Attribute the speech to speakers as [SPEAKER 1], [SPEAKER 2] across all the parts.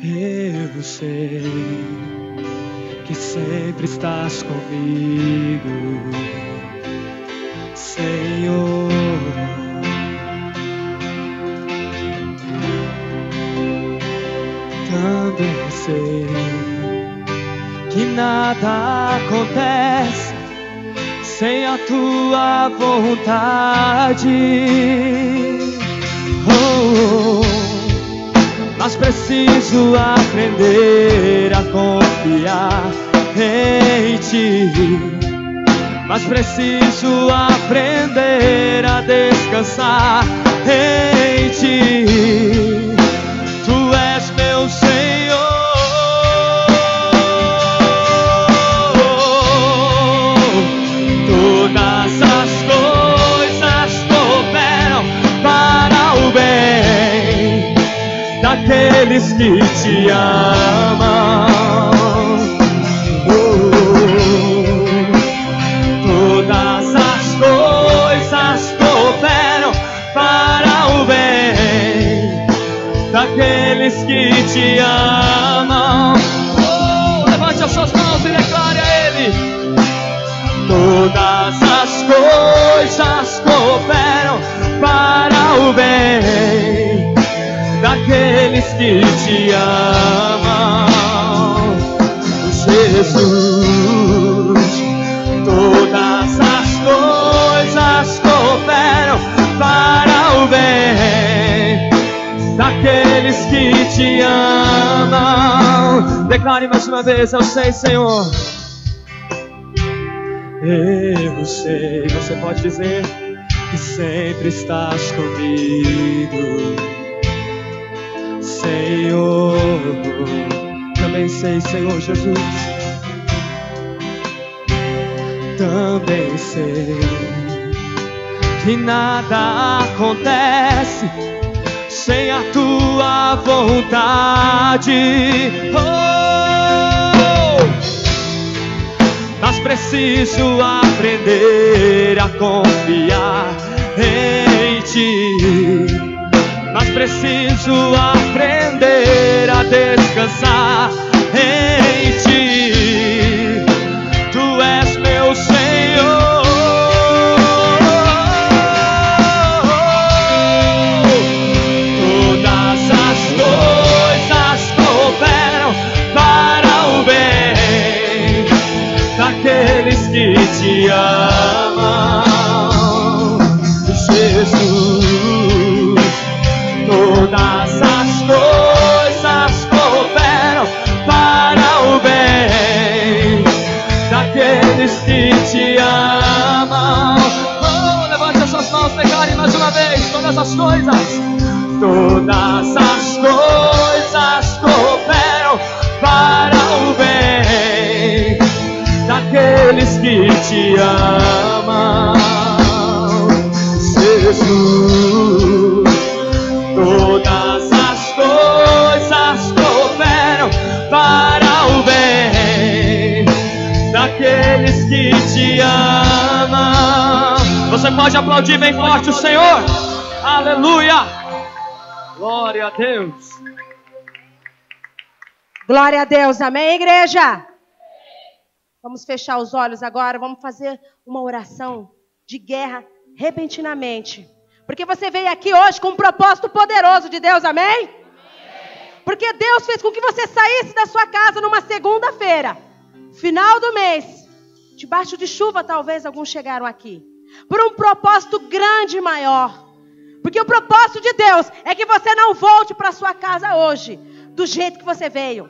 [SPEAKER 1] Eu sei que sempre estás comigo, Senhor. Também sei que nada acontece sem a tua vontade. Mas preciso aprender a confiar em ti. Mas preciso aprender a descansar em ti. Tu és meu Senhor. Todas as coisas cooperam para o bem daqueles que te amam. Todas as coisas cooperam para o bem daqueles que te amam. Levante as suas mãos e declare a Ele. Todas as coisas cooperam para o bem daqueles que te amam, Jesus. Todas as coisas cooperam para o bem daqueles que te amam. Declare mais uma vez: eu sei, Senhor. Eu sei. Você pode dizer que sempre estás comigo, Senhor. Também sei, Senhor Jesus. Também sei que nada acontece sem a tua vontade. Mas preciso aprender a confiar em ti. Mas preciso aprender a descansar em ti. Tu és meu Senhor. Todas as coisas cooperam para o bem daqueles que te amam, Jesus. Todas as coisas cooperam para o bem daqueles que te amam. Levante as suas mãos, declare mais uma vez. Todas as coisas cooperam para o bem daqueles que te amam, Jesus. Todas as coisas cooperam para o bem daqueles que te amam. Você pode aplaudir bem forte o Senhor. Aleluia. Glória a Deus.
[SPEAKER 2] Glória a Deus. Amém, igreja? Vamos fechar os olhos agora. Vamos fazer uma oração de guerra repentinamente. Porque você veio aqui hoje com um propósito poderoso de Deus, amém? Porque Deus fez com que você saísse da sua casa numa segunda-feira, final do mês, debaixo de chuva talvez alguns chegaram aqui, por um propósito grande e maior. Porque o propósito de Deus é que você não volte para sua casa hoje do jeito que você veio.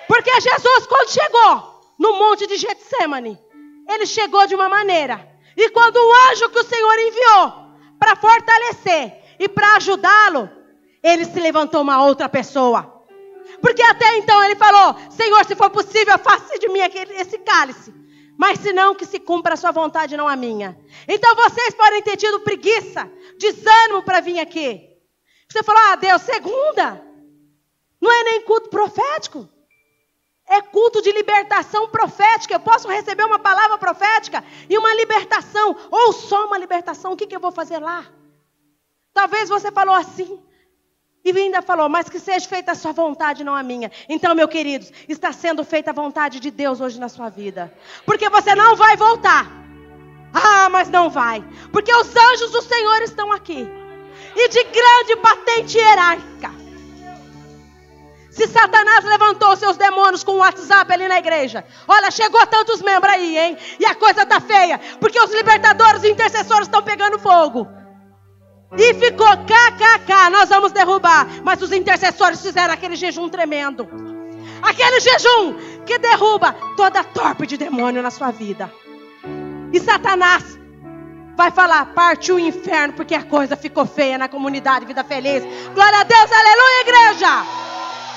[SPEAKER 2] Porque Jesus, quando chegou no monte de Getsemane, ele chegou de uma maneira. E quando o anjo que o Senhor enviou para fortalecer e para ajudá-lo, ele se levantou uma outra pessoa. Porque até então ele falou: Senhor, se for possível, afaste de mim esse cálice. Mas se não, que se cumpra a sua vontade, não a minha. Então vocês podem ter tido preguiça, desânimo para vir aqui. Você falou: ah, Deus, segunda. Não é nem culto profético. É culto de libertação profética. Eu posso receber uma palavra profética e uma libertação. Ou só uma libertação. O que eu vou fazer lá? Talvez você falou assim: E ainda falou, mas que seja feita a sua vontade, não a minha. Então, meus queridos, está sendo feita a vontade de Deus hoje na sua vida. Porque você não vai voltar. Ah, mas não vai. Porque os anjos do Senhor estão aqui. E de grande patente hierárquica. Se Satanás levantou seus demônios com o WhatsApp ali na igreja. Olha, chegou tantos membros aí, hein? E a coisa tá feia. Porque os libertadores e intercessores estão pegando fogo. E ficou kkk, nós vamos derrubar. Mas os intercessores fizeram aquele jejum tremendo. Aquele jejum que derruba toda torpe de demônio na sua vida. E Satanás vai falar, parte o inferno, porque a coisa ficou feia na comunidade Vida Feliz. Glória a Deus, aleluia, igreja.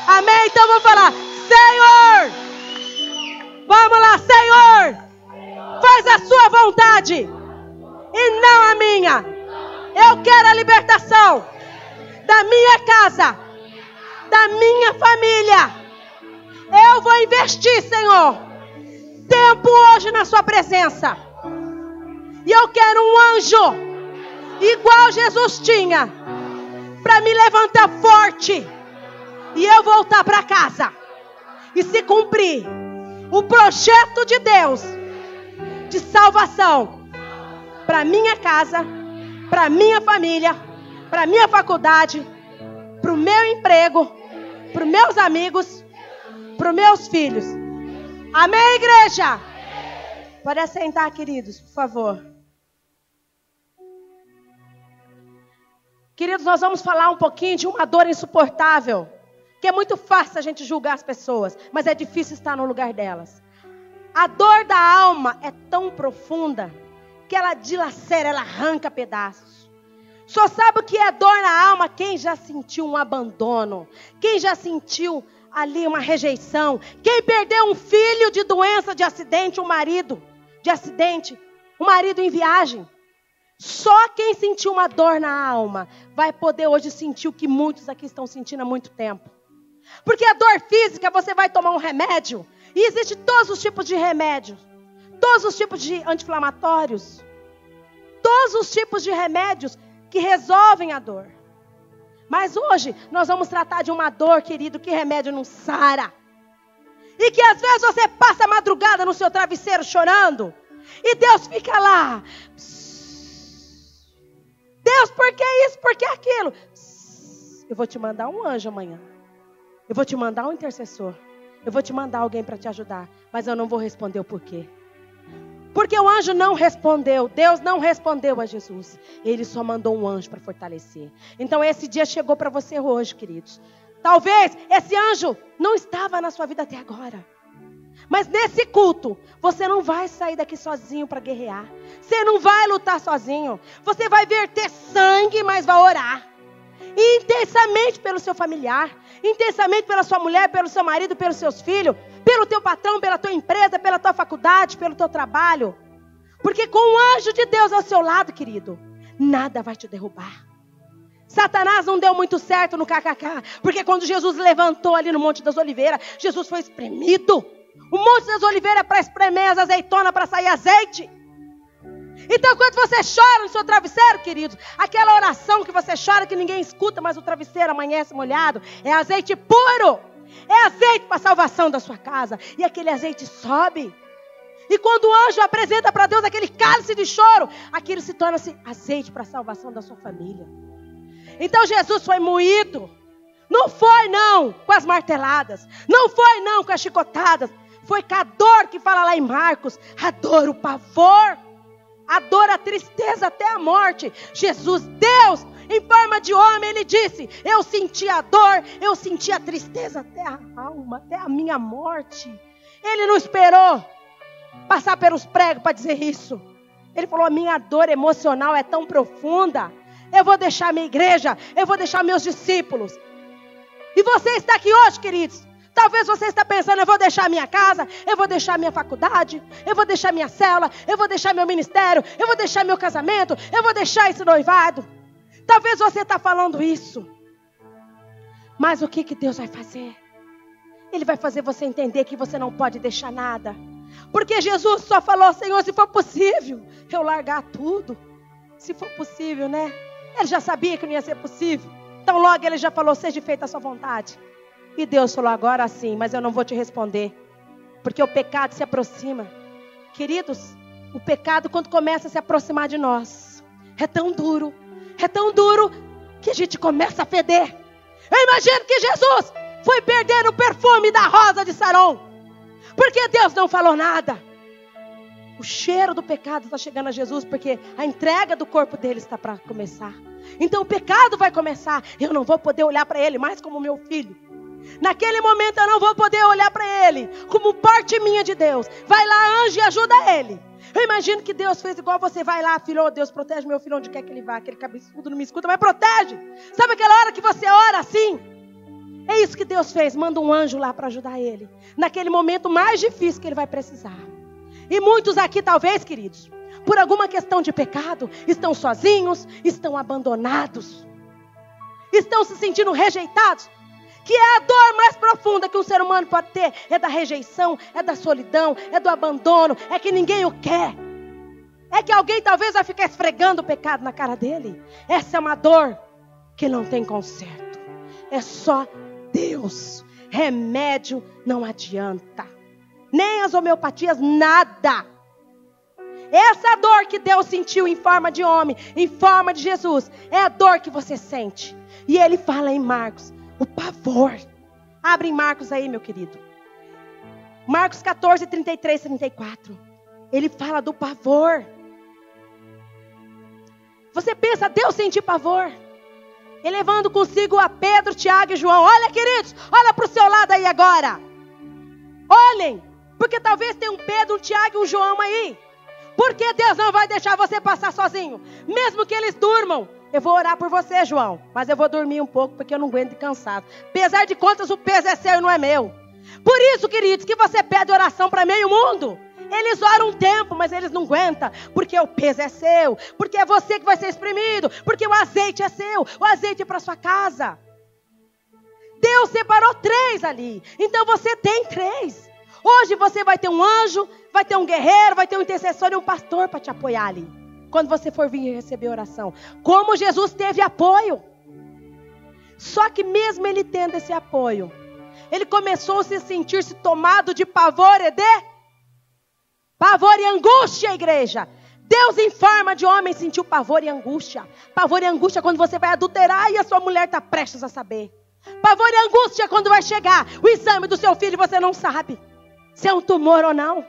[SPEAKER 2] Amém, então vamos falar, Senhor, vamos lá, Senhor, faz a sua vontade e não a minha. Eu quero a libertação da minha casa, da minha família. Eu vou investir, Senhor, tempo hoje na sua presença. E eu quero um anjo igual Jesus tinha, para me levantar forte e eu voltar para casa. E se cumprir o projeto de Deus de salvação para minha casa, para minha família, para minha faculdade, para o meu emprego, para os meus amigos, para os meus filhos. Amém, igreja? Pode assentar, queridos, por favor. Queridos, nós vamos falar um pouquinho de uma dor insuportável. Que é muito fácil a gente julgar as pessoas, mas é difícil estar no lugar delas. A dor da alma é tão profunda que ela dilacera, ela arranca pedaços. Só sabe o que é dor na alma quem já sentiu um abandono, quem já sentiu ali uma rejeição, quem perdeu um filho de doença, de acidente, um marido de acidente, um marido em viagem. Só quem sentiu uma dor na alma vai poder hoje sentir o que muitos aqui estão sentindo há muito tempo. Porque a dor física, você vai tomar um remédio, e existem todos os tipos de remédios, todos os tipos de anti-inflamatórios, todos os tipos de remédios que resolvem a dor. Mas hoje nós vamos tratar de uma dor, querido, que remédio não sara. E que às vezes você passa a madrugada no seu travesseiro chorando, e Deus fica lá. Deus, por que isso? Por que aquilo? Eu vou te mandar um anjo amanhã. Eu vou te mandar um intercessor. Eu vou te mandar alguém para te ajudar. Mas eu não vou responder o porquê. Porque o anjo não respondeu. Deus não respondeu a Jesus. Ele só mandou um anjo para fortalecer. Então esse dia chegou para você hoje, queridos. Talvez esse anjo não estava na sua vida até agora. Mas nesse culto, você não vai sair daqui sozinho para guerrear. Você não vai lutar sozinho. Você vai verter sangue, mas vai orar. Intensamente pelo seu familiar, intensamente pela sua mulher, pelo seu marido, pelos seus filhos, pelo teu patrão, pela tua empresa, pela tua faculdade, pelo teu trabalho. Porque com o anjo de Deus ao seu lado, querido, nada vai te derrubar. Satanás não deu muito certo no kkk, porque quando Jesus levantou ali no Monte das Oliveiras, Jesus foi espremido. O Monte das Oliveiras é para espremer as azeitonas, para sair azeite. Então quando você chora no seu travesseiro, queridos, aquela oração que você chora que ninguém escuta, mas o travesseiro amanhece molhado, é azeite puro. É azeite para a salvação da sua casa. E aquele azeite sobe. E quando o anjo apresenta para Deus aquele cálice de choro, aquilo se torna-se azeite para a salvação da sua família. Então Jesus foi moído. Não foi não com as marteladas. Não foi não com as chicotadas. Foi com a dor que fala lá em Marcos. A dor, o pavor. A dor, a tristeza até a morte. Jesus, Deus, em forma de homem, Ele disse, eu senti a dor, eu senti a tristeza até a alma, até a minha morte. Ele não esperou passar pelos pregos para dizer isso. Ele falou, a minha dor emocional é tão profunda. Eu vou deixar minha igreja, eu vou deixar meus discípulos. E você está aqui hoje, queridos. Talvez você está pensando, eu vou deixar minha casa, eu vou deixar minha faculdade, eu vou deixar minha célula, eu vou deixar meu ministério, eu vou deixar meu casamento, eu vou deixar esse noivado. Talvez você está falando isso. Mas o que Deus vai fazer? Ele vai fazer você entender que você não pode deixar nada. Porque Jesus só falou, Senhor, se for possível, eu largar tudo. Se for possível, né? Ele já sabia que não ia ser possível. Então logo ele já falou, seja feita a sua vontade. E Deus falou, agora sim, mas eu não vou te responder. Porque o pecado se aproxima. Queridos, o pecado quando começa a se aproximar de nós, é tão duro que a gente começa a feder. Eu imagino que Jesus foi perder o perfume da rosa de Saron, porque Deus não falou nada. O cheiro do pecado está chegando a Jesus, porque a entrega do corpo dele está para começar. Então o pecado vai começar. Eu não vou poder olhar para ele mais como meu filho. Naquele momento eu não vou poder olhar para ele como parte minha de Deus. Vai lá, anjo, e ajuda ele. Eu imagino que Deus fez igual você vai lá, filho, oh, Deus, protege meu filho onde quer que ele vá. Aquele cabeçudo não me escuta, mas protege. Sabe aquela hora que você ora assim? É isso que Deus fez, manda um anjo lá para ajudar ele. Naquele momento mais difícil que ele vai precisar. E muitos aqui talvez, queridos, por alguma questão de pecado, estão sozinhos, estão abandonados. Estão se sentindo rejeitados. Que é a dor mais profunda que um ser humano pode ter. É da rejeição, é da solidão, é do abandono. É que ninguém o quer. É que alguém talvez vai ficar esfregando o pecado na cara dele. Essa é uma dor que não tem conserto. É só Deus. Remédio não adianta. Nem as homeopatias, nada. Essa dor que Deus sentiu em forma de homem, em forma de Jesus, é a dor que você sente. E ele fala em Marcos, o pavor. Abre em Marcos aí, meu querido. Marcos 14, 33, 34. Ele fala do pavor. Você pensa, Deus sentiu pavor? Ele levando consigo a Pedro, Tiago e João. Olha, queridos, olha para o seu lado aí agora. Olhem, porque talvez tenha um Pedro, um Tiago e um João aí. Porque Deus não vai deixar você passar sozinho. Mesmo que eles durmam. Eu vou orar por você, João. Mas eu vou dormir um pouco porque eu não aguento de cansado. Apesar de contas, o peso é seu e não é meu. Por isso, queridos, que você pede oração para meio mundo. Eles oram um tempo, mas eles não aguentam. Porque o peso é seu. Porque é você que vai ser exprimido. Porque o azeite é seu. O azeite é para sua casa. Deus separou 3 ali. Então você tem 3. Hoje você vai ter um anjo, vai ter um guerreiro, vai ter um intercessor e um pastor para te apoiar ali. Quando você for vir receber oração. Como Jesus teve apoio. Só que mesmo ele tendo esse apoio, ele começou a se sentir-se tomado de pavor e angústia, igreja. Deus em forma de homem sentiu pavor e angústia. Pavor e angústia quando você vai adulterar e a sua mulher está prestes a saber. Pavor e angústia quando vai chegar o exame do seu filho e você não sabe se é um tumor ou não.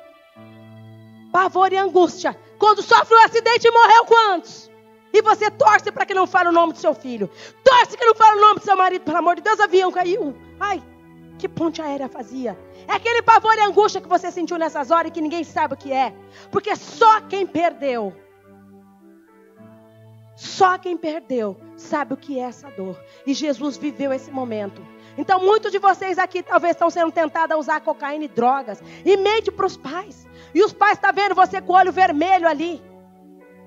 [SPEAKER 2] Pavor e angústia quando sofre um acidente e morreu quantos? E você torce para que não fale o nome do seu filho. Torce que não fale o nome do seu marido. Pelo amor de Deus, o avião caiu. Ai, que ponte aérea fazia. É aquele pavor e angústia que você sentiu nessas horas e que ninguém sabe o que é. Porque só quem perdeu sabe o que é essa dor. E Jesus viveu esse momento. Então muitos de vocês aqui talvez estão sendo tentados a usar cocaína e drogas. E mente para os pais. E os pais estão vendo você com o olho vermelho ali.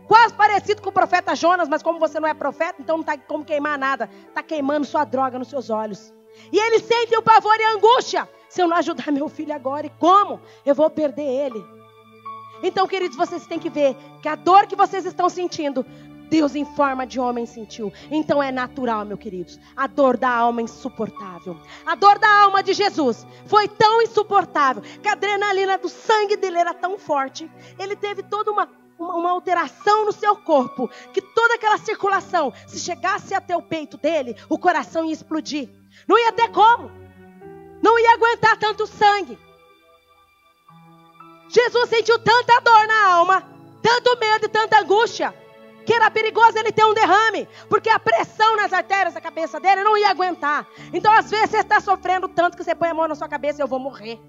[SPEAKER 2] Quase parecido com o profeta Jonas. Mas como você não é profeta, então não está como queimar nada. Está queimando sua droga nos seus olhos. E eles sentem o pavor e a angústia. Se eu não ajudar meu filho agora, e como? Eu vou perder ele. Então, queridos, vocês têm que ver que a dor que vocês estão sentindo, Deus em forma de homem sentiu. Então é natural, meus queridos. A dor da alma é insuportável. A dor da alma de Jesus foi tão insuportável que a adrenalina do sangue dele era tão forte. Ele teve toda uma alteração no seu corpo, que toda aquela circulação, se chegasse até o peito dele, o coração ia explodir. Não ia ter como. Não ia aguentar tanto sangue. Jesus sentiu tanta dor na alma, tanto medo e tanta angústia, que era perigoso ele ter um derrame, porque a pressão nas artérias da cabeça dele não ia aguentar. Então às vezes você está sofrendo tanto que você põe a mão na sua cabeça e eu vou morrer.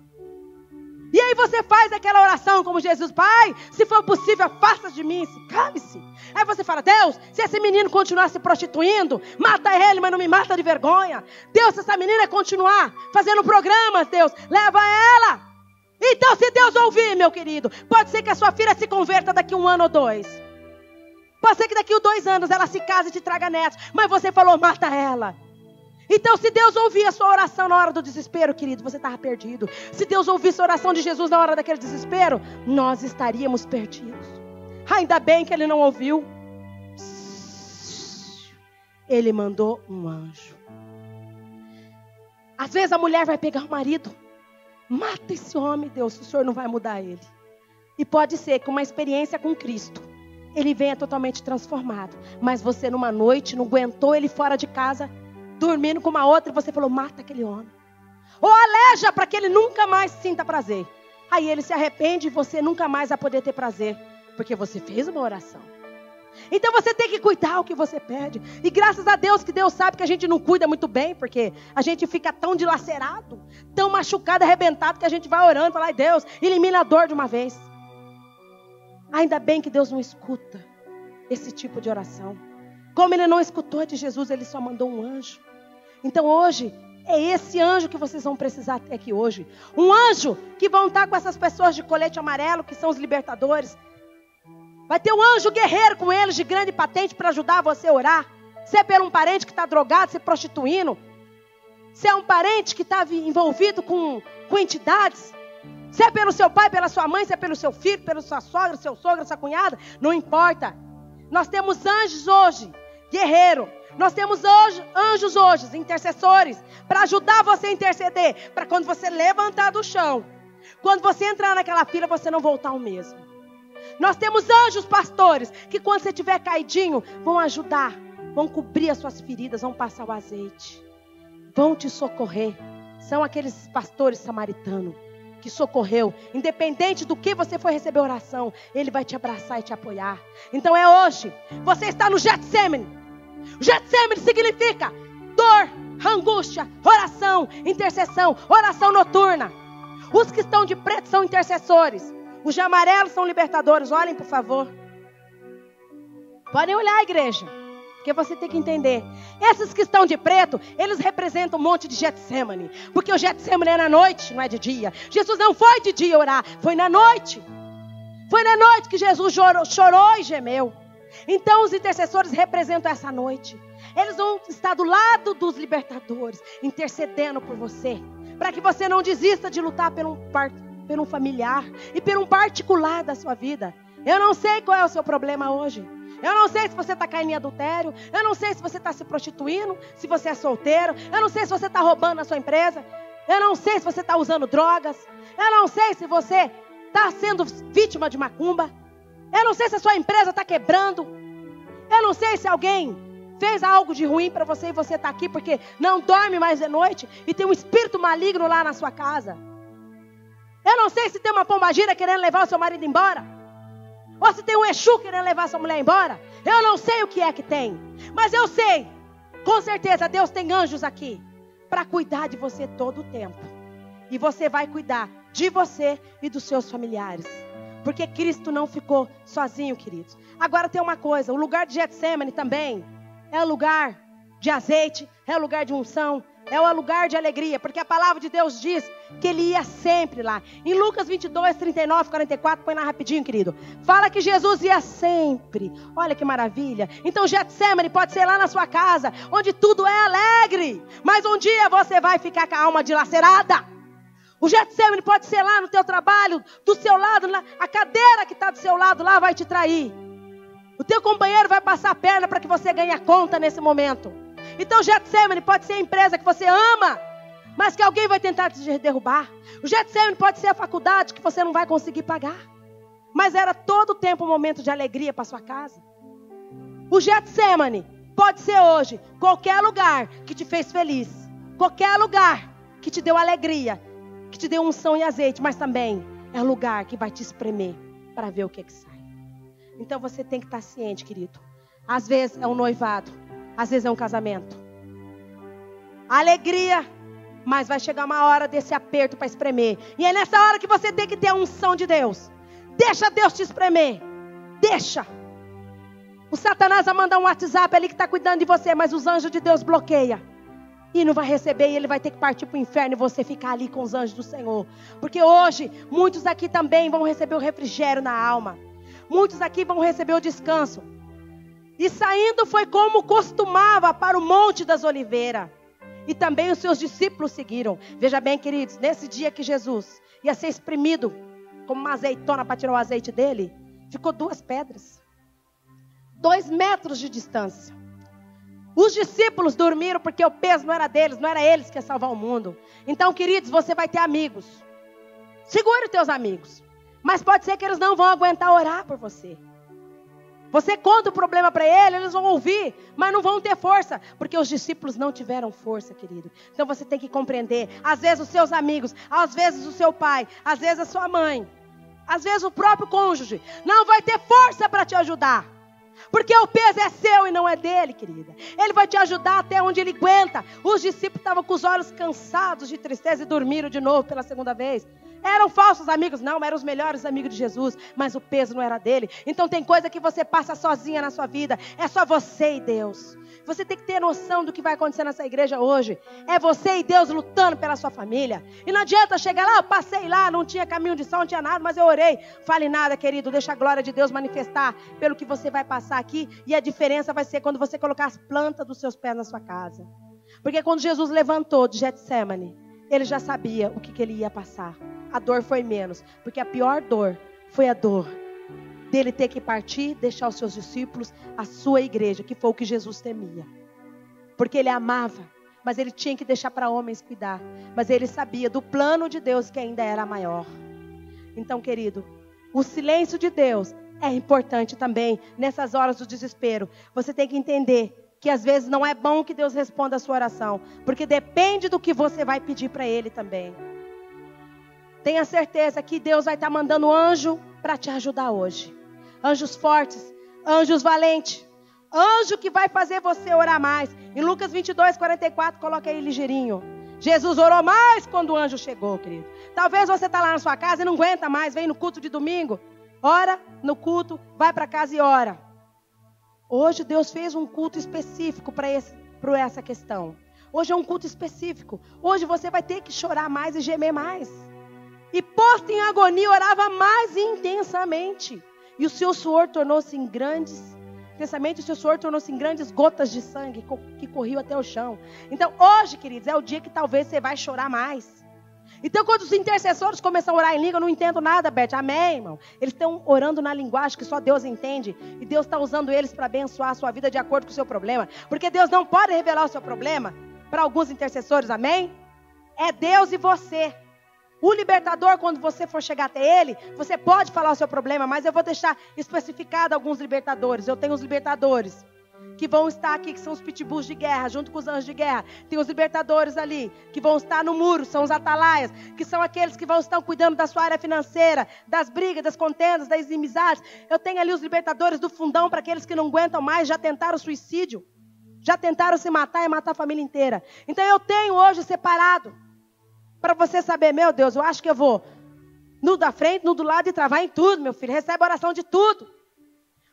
[SPEAKER 2] E aí você faz aquela oração como Jesus: Pai, se for possível, afasta de mim, calme-se. Aí você fala: Deus, se esse menino continuar se prostituindo, mata ele, mas não me mata de vergonha. Deus, se essa menina continuar fazendo programas, Deus, leva ela. Então se Deus ouvir, meu querido, pode ser que a sua filha se converta daqui 1 ano ou 2. Pode ser que daqui a 2 anos ela se case e te traga netos, mas você falou: mata ela. Então se Deus ouvir a sua oração na hora do desespero, querido, você estava perdido. Se Deus ouvisse a oração de Jesus na hora daquele desespero, nós estaríamos perdidos. Ainda bem que ele não ouviu. Ele mandou um anjo. Às vezes a mulher vai pegar o marido. Mata esse homem, Deus, o Senhor não vai mudar ele. E pode ser que uma experiência com Cristo, ele venha totalmente transformado. Mas você numa noite não aguentou ele fora de casa, dormindo com uma outra, e você falou, mata aquele homem. Ou aleja para que ele nunca mais sinta prazer. Aí ele se arrepende e você nunca mais vai poder ter prazer. Porque você fez uma oração. Então você tem que cuidar o que você pede. E graças a Deus que Deus sabe que a gente não cuida muito bem. Porque a gente fica tão dilacerado, tão machucado, arrebentado, que a gente vai orando. Fala, ai Deus, elimina a dor de uma vez. Ainda bem que Deus não escuta esse tipo de oração. Como Ele não escutou de Jesus, Ele só mandou um anjo. Então hoje, é esse anjo que vocês vão precisar ter aqui hoje. Um anjo que vão estar com essas pessoas de colete amarelo, que são os libertadores. Vai ter um anjo guerreiro com eles, de grande patente, para ajudar você a orar. Se é por um parente que está drogado, se prostituindo. Se é um parente que está envolvido com entidades. Se é pelo seu pai, pela sua mãe, se é pelo seu filho, pela sua sogra, seu sogro, sua cunhada. Não importa. Nós temos anjos hoje, guerreiro. Nós temos anjos hoje, intercessores, para ajudar você a interceder. Para quando você levantar do chão, quando você entrar naquela fila, você não voltar o mesmo. Nós temos anjos pastores, que quando você estiver caidinho, vão ajudar, vão cobrir as suas feridas, vão passar o azeite, vão te socorrer. São aqueles pastores samaritanos que socorreu, independente do que você for receber oração, Ele vai te abraçar e te apoiar. Então é hoje, você está no Getsemane. O Getsemane significa dor, angústia, oração, intercessão, oração noturna. Os que estão de preto são intercessores. Os de amarelo são libertadores. Olhem, por favor. Podem olhar, igreja. Porque você tem que entender. Esses que estão de preto, eles representam um monte de Getsemane. Porque o Getsemane é na noite, não é de dia. Jesus não foi de dia orar, foi na noite. Foi na noite que Jesus chorou e gemeu. Então os intercessores representam essa noite. Eles vão estar do lado dos libertadores, intercedendo por você. Para que você não desista de lutar por um familiar e por um particular da sua vida. Eu não sei qual é o seu problema hoje. Eu não sei se você está caindo em adultério. Eu não sei se você está se prostituindo, se você é solteiro. Eu não sei se você está roubando na sua empresa. Eu não sei se você está usando drogas. Eu não sei se você está sendo vítima de macumba. Eu não sei se a sua empresa está quebrando. Eu não sei se alguém fez algo de ruim para você e você está aqui porque não dorme mais de noite e tem um espírito maligno lá na sua casa. Eu não sei se tem uma pombagira querendo levar o seu marido embora. Ou se tem um Exu querendo levar sua mulher embora. Eu não sei o que é que tem. Mas eu sei, com certeza, Deus tem anjos aqui para cuidar de você todo o tempo. E você vai cuidar de você e dos seus familiares. Porque Cristo não ficou sozinho, queridos. Agora tem uma coisa, o lugar de Getsemane também é o lugar de azeite, é o lugar de unção, é o lugar de alegria, porque a palavra de Deus diz que Ele ia sempre lá. Em Lucas 22, 39, 44, põe lá rapidinho, querido. Fala que Jesus ia sempre. Olha que maravilha. Então Getsemane pode ser lá na sua casa, onde tudo é alegre. Mas um dia você vai ficar com a alma dilacerada. O Getsemane pode ser lá no teu trabalho, do seu lado, a cadeira que está do seu lado lá vai te trair. O teu companheiro vai passar a perna para que você ganhe a conta nesse momento. Então o Getsemane pode ser a empresa que você ama, mas que alguém vai tentar te derrubar. O Getsemane pode ser a faculdade que você não vai conseguir pagar, mas era todo o tempo um momento de alegria para sua casa. O Getsemane pode ser hoje qualquer lugar que te fez feliz, qualquer lugar que te deu alegria, que te deu unção e azeite, mas também é o lugar que vai te espremer para ver o que sai. Então você tem que estar ciente, querido. Às vezes é um noivado, às vezes é um casamento. Alegria, mas vai chegar uma hora desse aperto para espremer. E é nessa hora que você tem que ter a unção de Deus. Deixa Deus te espremer. Deixa. O Satanás vai mandar um WhatsApp ali que está cuidando de você, mas os anjos de Deus bloqueiam. E não vai receber, e ele vai ter que partir para o inferno e você ficar ali com os anjos do Senhor. Porque hoje, muitos aqui também vão receber o refrigério na alma. Muitos aqui vão receber o descanso. E saindo foi como costumava para o Monte das Oliveiras. E também os seus discípulos seguiram. Veja bem, queridos, nesse dia que Jesus ia ser espremido como uma azeitona para tirar o azeite dele, ficou 2 pedras. 2 metros de distância. Os discípulos dormiram porque o peso não era deles, não era eles que iam salvar o mundo. Então, queridos, você vai ter amigos. Segure os teus amigos. Mas pode ser que eles não vão aguentar orar por você. Você conta o problema para eles vão ouvir, mas não vão ter força. Porque os discípulos não tiveram força, querido. Então você tem que compreender. Às vezes os seus amigos, às vezes o seu pai, às vezes a sua mãe, às vezes o próprio cônjuge não vai ter força para te ajudar. Porque o peso é seu e não é dele, querida. Ele vai te ajudar até onde ele aguenta. Os discípulos estavam com os olhos cansados de tristeza e dormiram de novo pela segunda vez. Eram falsos amigos? Não, eram os melhores amigos de Jesus. Mas o peso não era dele. Então tem coisa que você passa sozinha na sua vida. É só você e Deus. Você tem que ter noção do que vai acontecer nessa igreja hoje. É você e Deus lutando pela sua família. E não adianta chegar lá, eu passei lá, não tinha caminho de sol, não tinha nada, mas eu orei. Fale nada, querido, deixa a glória de Deus manifestar pelo que você vai passar aqui. E a diferença vai ser quando você colocar as plantas dos seus pés na sua casa. Porque quando Jesus levantou de Getsemane, ele já sabia o que ele ia passar. A dor foi menos, porque a pior dor foi a dor dele ter que partir, deixar os seus discípulos, a sua igreja, que foi o que Jesus temia. Porque ele amava, mas ele tinha que deixar para homens cuidar. Mas ele sabia do plano de Deus que ainda era maior. Então, querido, o silêncio de Deus é importante também nessas horas do desespero. Você tem que entender que às vezes não é bom que Deus responda a sua oração, porque depende do que você vai pedir para Ele também. Tenha certeza que Deus vai estar mandando anjo para te ajudar hoje. Anjos fortes, anjos valentes, anjo que vai fazer você orar mais. Em Lucas 22:44, coloca aí ligeirinho. Jesus orou mais quando o anjo chegou, querido. Talvez você está lá na sua casa e não aguenta mais, vem no culto de domingo, ora no culto, vai para casa e ora. Hoje Deus fez um culto específico para essa questão. Hoje é um culto específico. Hoje você vai ter que chorar mais e gemer mais. E posto em agonia, orava mais intensamente. E o seu suor tornou-se em grandes... Intensamente, o seu suor tornou-se em grandes gotas de sangue que corriam até o chão. Então, hoje, queridos, é o dia que talvez você vai chorar mais. Então, quando os intercessores começam a orar em língua, eu não entendo nada, Beth. Amém, irmão? Eles estão orando na linguagem que só Deus entende. E Deus está usando eles para abençoar a sua vida de acordo com o seu problema. Porque Deus não pode revelar o seu problema para alguns intercessores, amém? É Deus e você. O libertador, quando você for chegar até ele, você pode falar o seu problema, mas eu vou deixar especificado alguns libertadores. Eu tenho os libertadores que vão estar aqui, que são os pitbulls de guerra, junto com os anjos de guerra. Tem os libertadores ali, que vão estar no muro, são os atalaias, que são aqueles que vão estar cuidando da sua área financeira, das brigas, das contendas, das inimizades. Eu tenho ali os libertadores do fundão, para aqueles que não aguentam mais, já tentaram suicídio, já tentaram se matar e matar a família inteira. Então eu tenho hoje separado, para você saber, meu Deus, eu acho que eu vou no da frente, no do lado e travar em tudo, meu filho. Recebe oração de tudo.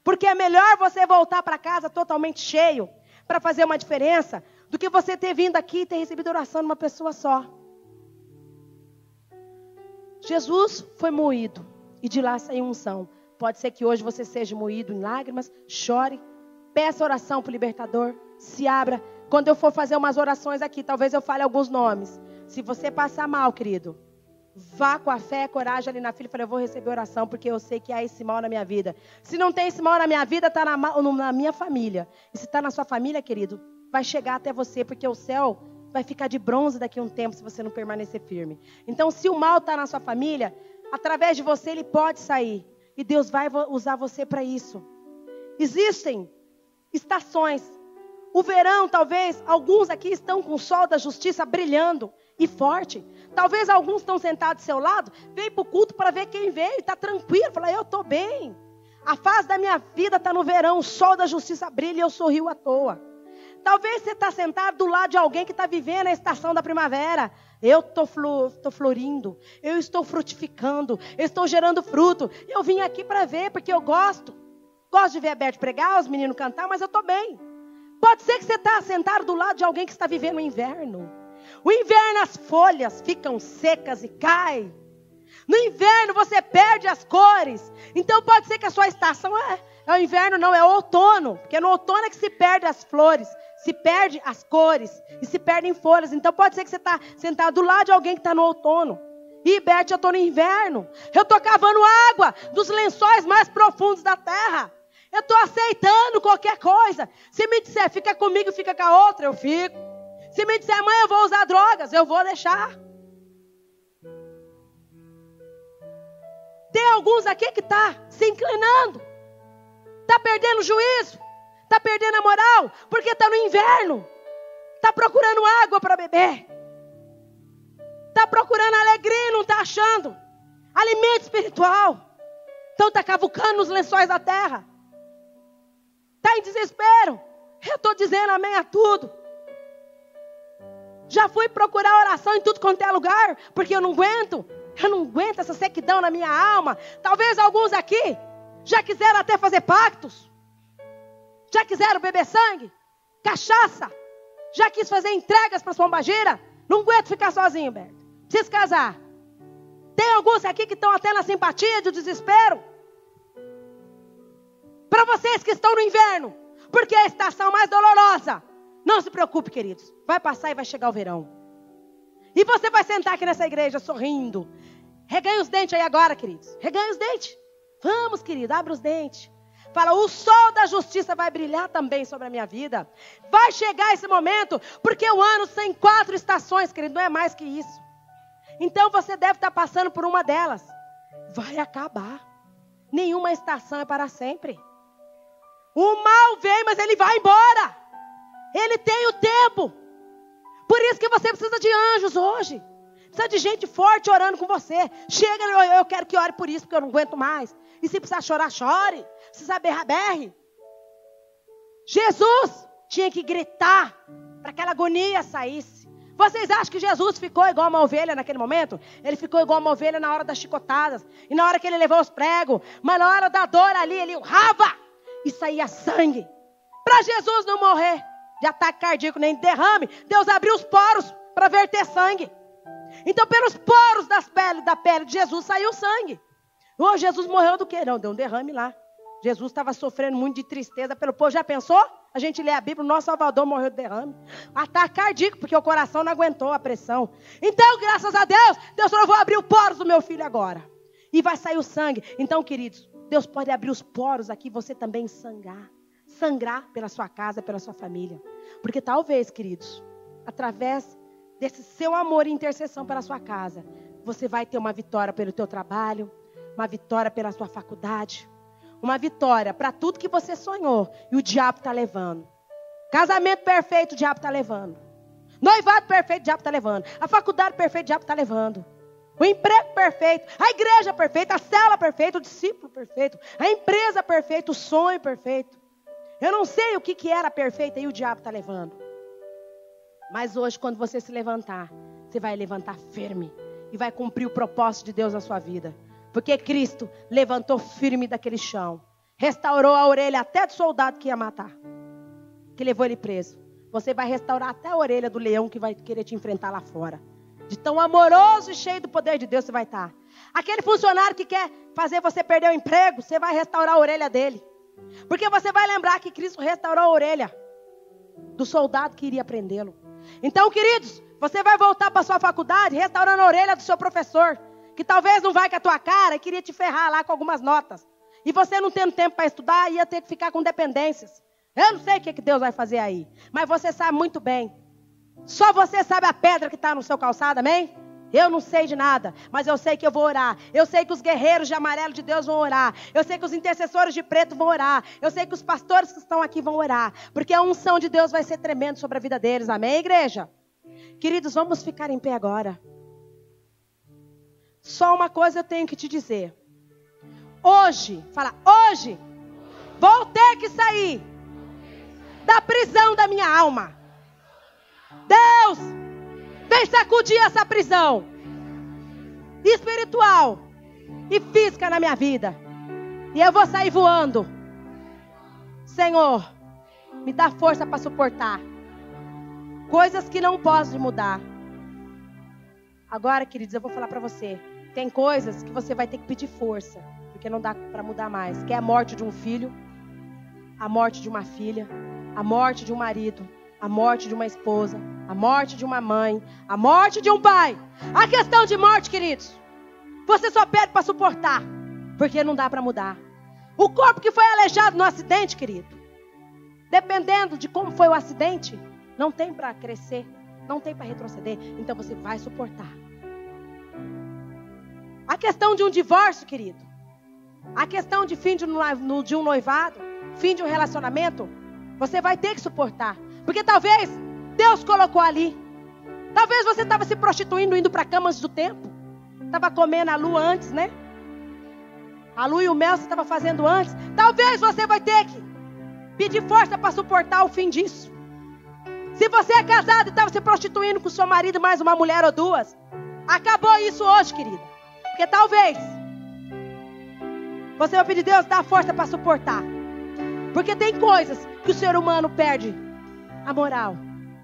[SPEAKER 2] Porque é melhor você voltar para casa totalmente cheio, para fazer uma diferença, do que você ter vindo aqui e ter recebido oração de uma pessoa só. Jesus foi moído e de lá saiu unção. Pode ser que hoje você seja moído em lágrimas, chore, peça oração para o libertador, se abra. Quando eu for fazer umas orações aqui, talvez eu fale alguns nomes. Se você passar mal, querido, vá com a fé, coragem ali na fila e fale, eu vou receber oração, porque eu sei que há esse mal na minha vida. Se não tem esse mal na minha vida, está na minha família. E se está na sua família, querido, vai chegar até você, porque o céu vai ficar de bronze daqui a um tempo, se você não permanecer firme. Então, se o mal está na sua família, através de você ele pode sair. E Deus vai usar você para isso. Existem estações. O verão, talvez, alguns aqui estão com o sol da justiça brilhando e forte. Talvez alguns estão sentados do seu lado, vem para o culto para ver quem veio, está tranquilo, fala, eu estou bem. A fase da minha vida está no verão, o sol da justiça brilha e eu sorrio à toa. Talvez você está sentado do lado de alguém que está vivendo a estação da primavera. Eu estou florindo, eu estou frutificando, eu estou gerando fruto. Eu vim aqui para ver, porque eu gosto. Gosto de ver a Beth pregar, os meninos cantar, mas eu estou bem. Pode ser que você está sentado do lado de alguém que está vivendo o inverno. O inverno as folhas ficam secas e caem. No inverno você perde as cores. Então pode ser que a sua estação é o inverno, não, é o outono. Porque no outono é que se perde as flores, se perde as cores e se perdem folhas. Então pode ser que você está sentado do lado de alguém que está no outono. E Beth, eu estou no inverno. Eu estou cavando água dos lençóis mais profundos da terra. Eu estou aceitando qualquer coisa. Se me disser, fica comigo, fica com a outra, eu fico. Se me disser, mãe, eu vou usar drogas, eu vou deixar. Tem alguns aqui que está se inclinando. Está perdendo o juízo. Está perdendo a moral. Porque está no inverno. Está procurando água para beber. Está procurando alegria e não está achando. Alimento espiritual. Então está cavucando nos lençóis da terra. Está em desespero. Eu estou dizendo amém a tudo. Já fui procurar oração em tudo quanto é lugar. Porque eu não aguento. Eu não aguento essa sequidão na minha alma. Talvez alguns aqui já quiseram até fazer pactos. Já quiseram beber sangue, cachaça. Já quis fazer entregas para as pombagiras. Não aguento ficar sozinho, Berto. Preciso casar. Tem alguns aqui que estão até na simpatia do desespero. Para vocês que estão no inverno, porque é a estação mais dolorosa. Não se preocupe, queridos. Vai passar e vai chegar o verão. E você vai sentar aqui nessa igreja sorrindo. Reganha os dentes aí agora, queridos. Reganha os dentes. Vamos, querido, abre os dentes. Fala, o sol da justiça vai brilhar também sobre a minha vida. Vai chegar esse momento, porque o ano tem 4 estações, querido, não é mais que isso. Então você deve estar passando por uma delas. Vai acabar. Nenhuma estação é para sempre. O mal vem, mas ele vai embora. Ele tem o tempo. Por isso que você precisa de anjos hoje. Precisa de gente forte orando com você. Chega, eu quero que ore por isso, porque eu não aguento mais. E se precisar chorar, chore. Se precisar berrar, berre. Jesus tinha que gritar para aquela agonia saísse. Vocês acham que Jesus ficou igual uma ovelha naquele momento? Ele ficou igual uma ovelha na hora das chicotadas. E na hora que ele levou os pregos. Mas na hora da dor ali, ele urrava. E saía sangue. Para Jesus não morrer de ataque cardíaco nem de derrame, Deus abriu os poros para verter sangue. Então pelos poros da pele de Jesus saiu sangue. Oh, Jesus morreu do quê? Não, deu um derrame lá. Jesus estava sofrendo muito de tristeza pelo povo. Já pensou? A gente lê a Bíblia, o nosso Salvador morreu de derrame. Ataque cardíaco, porque o coração não aguentou a pressão. Então, graças a Deus, Deus falou, vou abrir os poros do meu filho agora. E vai sair o sangue. Então, queridos, Deus pode abrir os poros aqui, você também sangrar. Sangrar pela sua casa, pela sua família. Porque talvez, queridos, através desse seu amor e intercessão pela sua casa, você vai ter uma vitória pelo teu trabalho, uma vitória pela sua faculdade, uma vitória para tudo que você sonhou e o diabo está levando. Casamento perfeito, o diabo está levando. Noivado perfeito, o diabo está levando. A faculdade perfeita, o diabo está levando. O emprego perfeito, a igreja perfeita, a célula perfeita, o discípulo perfeito, a empresa perfeita, o sonho perfeito. Eu não sei o que era perfeito e o diabo está levando. Mas hoje, quando você se levantar, você vai levantar firme e vai cumprir o propósito de Deus na sua vida. Porque Cristo levantou firme daquele chão. Restaurou a orelha até do soldado que ia matar. Que levou ele preso. Você vai restaurar até a orelha do leão que vai querer te enfrentar lá fora. De tão amoroso e cheio do poder de Deus você vai estar. Aquele funcionário que quer fazer você perder o emprego, você vai restaurar a orelha dele. Porque você vai lembrar que Cristo restaurou a orelha do soldado que iria prendê-lo. Então, queridos, você vai voltar para a sua faculdade restaurando a orelha do seu professor, que talvez não vai com a tua cara e queria te ferrar lá com algumas notas. E você não tendo tempo para estudar, ia ter que ficar com dependências. Eu não sei o que Deus vai fazer aí, mas você sabe muito bem. Só você sabe a pedra que está no seu calçado, amém? Eu não sei de nada, mas eu sei que eu vou orar. Eu sei que os guerreiros de amarelo de Deus vão orar. Eu sei que os intercessores de preto vão orar. Eu sei que os pastores que estão aqui vão orar. Porque a unção de Deus vai ser tremenda sobre a vida deles. Amém, igreja? Queridos, vamos ficar em pé agora. Só uma coisa eu tenho que te dizer. Hoje, fala, hoje, vou ter que sair da prisão da minha alma. Deus, vem sacudir essa prisão espiritual e física na minha vida. E eu vou sair voando. Senhor, me dá força para suportar coisas que não posso mudar. Agora, queridos, eu vou falar para você. Tem coisas que você vai ter que pedir força, porque não dá para mudar mais. Que é a morte de um filho, a morte de uma filha, a morte de um marido, a morte de uma esposa, a morte de uma mãe, a morte de um pai. A questão de morte, queridos, você só pede para suportar, porque não dá para mudar. O corpo que foi aleijado no acidente, querido, dependendo de como foi o acidente, não tem para crescer, não tem para retroceder. Então você vai suportar. A questão de um divórcio, querido, a questão de fim de um noivado, fim de um relacionamento, você vai ter que suportar. Porque talvez Deus colocou ali. Talvez você estava se prostituindo, indo para a cama antes do tempo. Estava comendo a lua antes, né? A lua e o mel você estava fazendo antes. Talvez você vai ter que pedir força para suportar o fim disso. Se você é casado e estava se prostituindo com seu marido, mais uma mulher ou duas, acabou isso hoje, querida. Porque talvez você vai pedir, Deus, dá força para suportar. Porque tem coisas que o ser humano perde a moral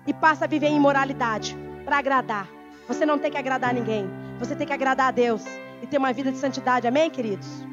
[SPEAKER 2] e passa a viver em imoralidade para agradar. Você não tem que agradar ninguém. Você tem que agradar a Deus e ter uma vida de santidade. Amém, queridos?